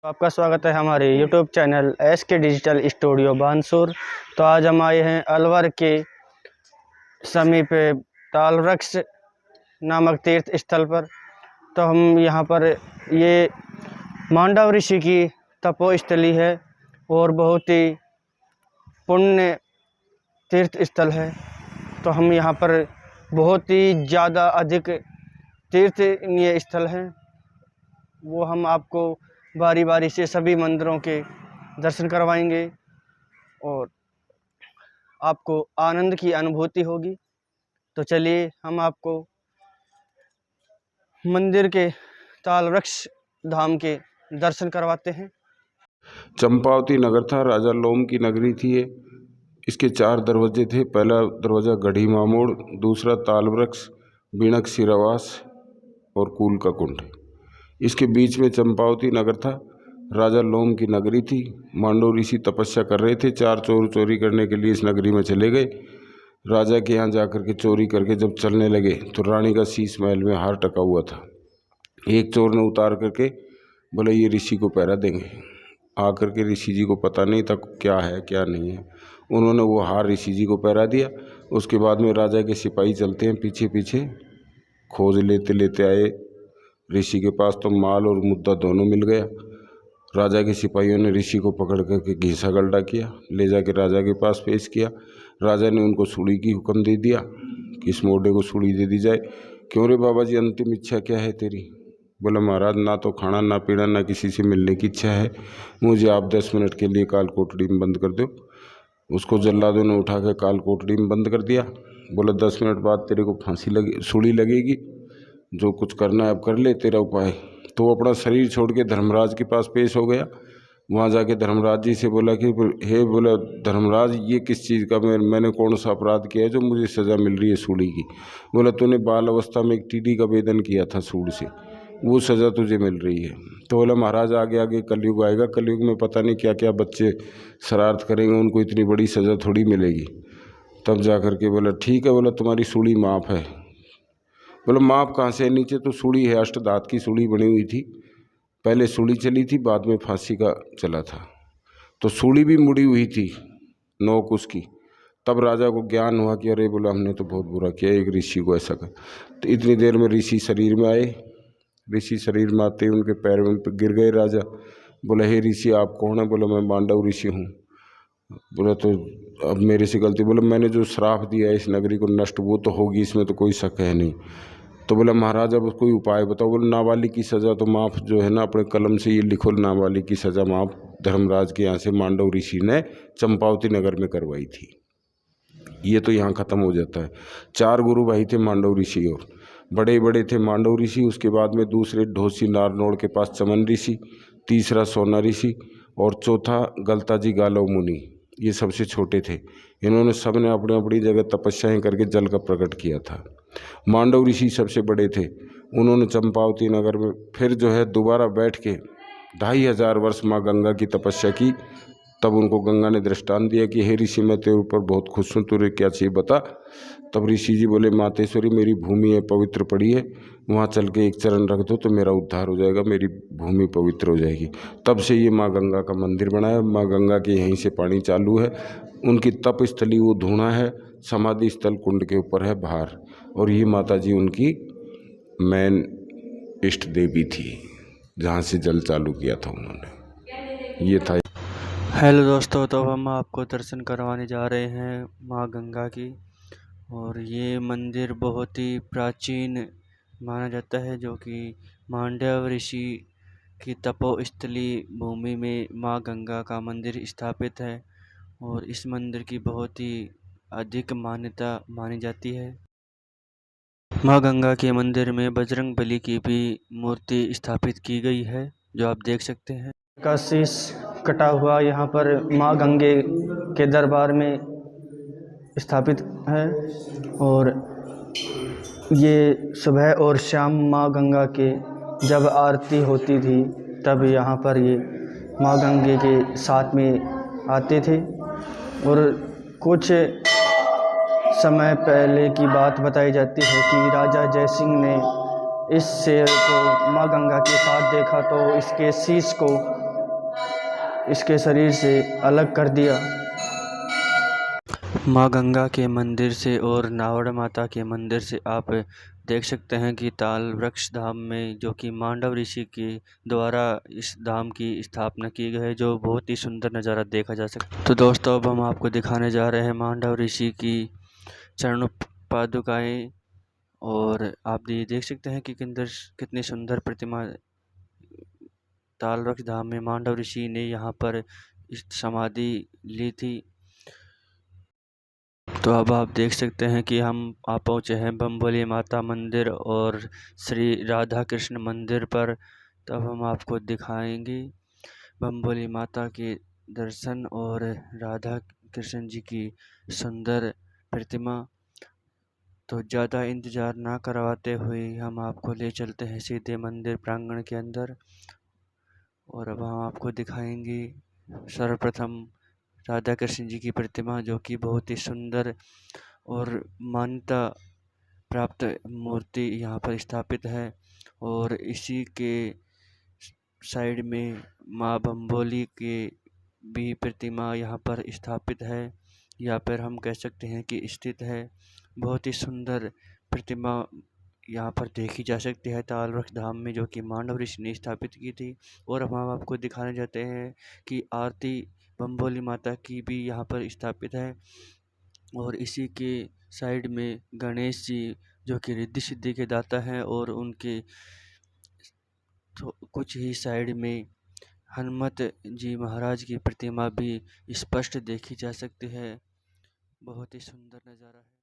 आपका स्वागत है हमारे YouTube channel SK digital studio Bansur. तो आज हम आए हैं अलवर के समीप तालवृक्ष नामक तीर्थ स्थल पर। तो हम यहाँ पर ये मांडव ऋषि की तपोस्थली है और बहुत ही पुण्य तीर्थ स्थल है। तो हम यहाँ पर बहुत ही ज़्यादा अधिक तीर्थनीय स्थल हैं, वो हम आपको बारी बारी से सभी मंदिरों के दर्शन करवाएंगे और आपको आनंद की अनुभूति होगी। तो चलिए हम आपको मंदिर के तालवृक्ष धाम के दर्शन करवाते हैं। चंपावती नगर था, राजा लोम की नगरी थी ये। इसके 4 दरवाजे थे। पहला दरवाज़ा गढ़ी मामोड़, दूसरा तालवृक्ष, बीणक सिरावास और कूल का कुंड। इसके बीच में चंपावती नगर था। राजा लोम की नगरी थी। मांडव ऋषि तपस्या कर रहे थे। 4 चोर चोरी करने के लिए इस नगरी में चले गए। राजा के यहाँ जाकर के चोरी करके जब चलने लगे तो रानी का शीश महल में हार टका हुआ था। एक चोर ने उतार करके बोले ये ऋषि को पहरा देंगे। आकर के ऋषि जी को पता नहीं था क्या है क्या नहीं है। उन्होंने वो हार ऋषि जी को पहरा दिया। उसके बाद में राजा के सिपाही चलते हैं पीछे पीछे, खोज लेते लेते आए ऋषि के पास। तो माल और मुद्दा दोनों मिल गया। राजा के सिपाहियों ने ऋषि को पकड़ करके घीसा गलडा किया, ले जाके राजा के पास पेश किया। राजा ने उनको सूली की हुक्म दे दिया कि इस मोटे को सूली दे दी जाए। क्यों रे बाबा जी, अंतिम इच्छा क्या है तेरी? बोला महाराज, ना तो खाना ना पीना ना किसी से मिलने की इच्छा है। मुझे आप 10 मिनट के लिए काल कोठड़ी में बंद कर दो। उसको जल्लादों ने उठा के काल कोठड़ी में बंद कर दिया। बोला 10 मिनट बाद तेरे को फांसी लगे, सूली लगेगी। जो कुछ करना है अब कर ले, तेरा उपाय। तो वो अपना शरीर छोड़ के धर्मराज के पास पेश हो गया। वहाँ जाके धर्मराज जी से बोला कि हे बोला धर्मराज, ये किस चीज़ का मैंने कौन सा अपराध किया है जो मुझे सज़ा मिल रही है सूली की? बोला तूने बाल अवस्था में एक टीडी का वेदन किया था सूल से, वो सज़ा तुझे मिल रही है। तो बोला महाराज आगे आगे कलयुग आएगा, कलयुग में पता नहीं क्या क्या बच्चे शरारत करेंगे, उनको इतनी बड़ी सज़ा थोड़ी मिलेगी। तब जा कर के बोला ठीक है, बोला तुम्हारी सूली माफ़ है। बोला माफ़ कहाँ से? नीचे तो सूली है, अष्टधात की सूली बनी हुई थी। पहले सूली चली थी, बाद में फांसी का चला था। तो सूली भी मुड़ी हुई थी नोक उसकी। तब राजा को ज्ञान हुआ कि अरे बोला हमने तो बहुत बुरा किया, एक ऋषि को ऐसा कर। तो इतनी देर में ऋषि शरीर में आए। ऋषि शरीर में आते उनके पैर में गिर गए। राजा बोला हे ऋषि आप कौन है? बोला मैं मांडव ऋषि हूँ। बोला तो अब मेरे से गलती। बोला मैंने जो श्राप दिया है इस नगरी को नष्ट, वो तो होगी, इसमें तो कोई शक है नहीं। तो बोला महाराज अब कोई उपाय बताओ। बोले नाबालिग की सज़ा तो माफ़ जो है ना, अपने कलम से ये लिखो, नाबालिग की सज़ा माफ़ धर्मराज के यहाँ से मांडव ऋषि ने चंपावती नगर में करवाई थी। ये तो यहाँ ख़त्म हो जाता है। 4 गुरु भाई थे मांडव ऋषि, और बड़े बड़े थे मांडव ऋषि। उसके बाद में दूसरे ढोसी नारनौड़ के पास चमन ऋषि, तीसरा सोना ऋषि और चौथा गलताजी गालव मुनि। ये सबसे छोटे थे। इन्होंने सब ने अपनी अपनी जगह तपस्याएं करके जल का प्रकट किया था। मांडव ऋषि सबसे बड़े थे। उन्होंने चंपावती नगर में फिर जो है दोबारा बैठ के 2500 वर्ष माँ गंगा की तपस्या की। तब उनको गंगा ने दृष्टांत दिया कि हे ऋषि मैं तेरे ऊपर बहुत खुश हूँ, तुझे क्या चाहिए बता। तब ऋषि जी बोले मातेश्वरी मेरी भूमि है, पवित्र पड़ी है, वहाँ चल के एक चरण रख दो तो मेरा उद्धार हो जाएगा, मेरी भूमि पवित्र हो जाएगी। तब से ये माँ गंगा का मंदिर बना है। माँ गंगा के यहीं से पानी चालू है। उनकी तप स्थली वो धूणा है, समाधि स्थल कुंड के ऊपर है भार। और ये माता जी उनकी मैन इष्ट देवी थी, जहाँ से जल चालू किया था उन्होंने। ये था। हेलो दोस्तों, तो हम आपको दर्शन करवाने जा रहे हैं माँ गंगा की। और ये मंदिर बहुत ही प्राचीन माना जाता है, जो कि मांडव ऋषि की तपोस्थली भूमि में माँ गंगा का मंदिर स्थापित है। और इस मंदिर की बहुत ही अधिक मान्यता मानी जाती है। माँ गंगा के मंदिर में बजरंगबली की भी मूर्ति स्थापित की गई है, जो आप देख सकते हैं। का शीश कटा हुआ यहाँ पर माँ गंगे के दरबार में स्थापित है। और ये सुबह और शाम माँ गंगा के जब आरती होती थी तब यहाँ पर ये माँ गंगे के साथ में आते थे। और कुछ समय पहले की बात बताई जाती है कि राजा जयसिंह ने इस शेर को माँ गंगा के साथ देखा तो इसके शीश को इसके शरीर से अलग कर दिया। माँ गंगा के मंदिर से और नावड़ माता के मंदिर से आप देख सकते हैं कि ताल वृक्ष धाम में, जो कि मांडव ऋषि के द्वारा इस धाम की स्थापना की गई है, जो बहुत ही सुंदर नज़ारा देखा जा सकता है। तो दोस्तों, अब हम आपको दिखाने जा रहे हैं मांडव ऋषि की चरण पादुकाएं, और आप ये देख सकते हैं कि कितनी सुंदर प्रतिमा ताल वृक्ष धाम में मांडव ऋषि ने यहाँ पर समाधि ली थी। तो अब आप देख सकते हैं कि आप पहुँचे हैं बम्बोली माता मंदिर और श्री राधा कृष्ण मंदिर पर। तो अब हम आपको दिखाएंगे बम्बोली माता के दर्शन और राधा कृष्ण जी की सुंदर प्रतिमा। तो ज़्यादा इंतज़ार ना करवाते हुए हम आपको ले चलते हैं सीधे मंदिर प्रांगण के अंदर, और अब हम आपको दिखाएंगे सर्वप्रथम राधा कृष्ण जी की प्रतिमा, जो कि बहुत ही सुंदर और मान्यता प्राप्त मूर्ति यहाँ पर स्थापित है। और इसी के साइड में माँ बम्बोली के भी प्रतिमा यहाँ पर स्थापित है, या फिर हम कह सकते हैं कि स्थित है। बहुत ही सुंदर प्रतिमा यहाँ पर देखी जा सकती है ताल वृक्ष धाम में, जो कि मांडव ऋषि ने स्थापित की थी। और अब हम आपको दिखाने जाते हैं कि आरती बम्बोली माता की भी यहाँ पर स्थापित है। और इसी के साइड में गणेश जी, जो कि रिद्धि सिद्धि के दाता हैं, और उनके कुछ ही साइड में हनुमत जी महाराज की प्रतिमा भी स्पष्ट देखी जा सकती है। बहुत ही सुंदर नज़ारा है।